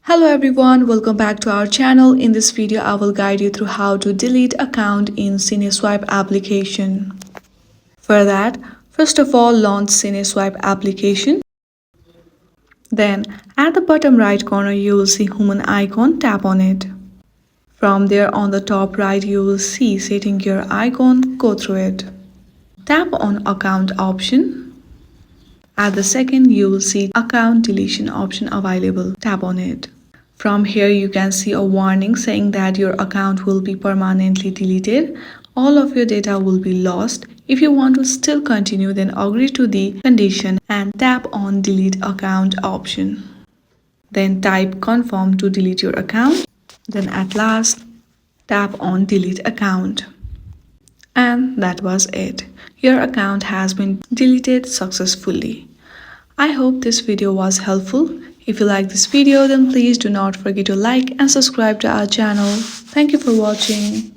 Hello everyone, welcome back to our channel. In this video, I will guide you through how to delete account in Cineswipe application. For that, first of all, launch Cineswipe application. Then, at the bottom right corner, you will see human icon, tap on it. From there, on the top right, you will see setting your icon, go through it. Tap on account option. At the second, you will see account deletion option available. Tap on it. From here, you can see a warning saying that your account will be permanently deleted. All of your data will be lost. If you want to still continue, then agree to the condition and tap on delete account option. Then type confirm to delete your account. Then at last, tap on delete account. And that was it. Your account has been deleted successfully. I hope this video was helpful. If you like this video, then please do not forget to like and subscribe to our channel. Thank you for watching.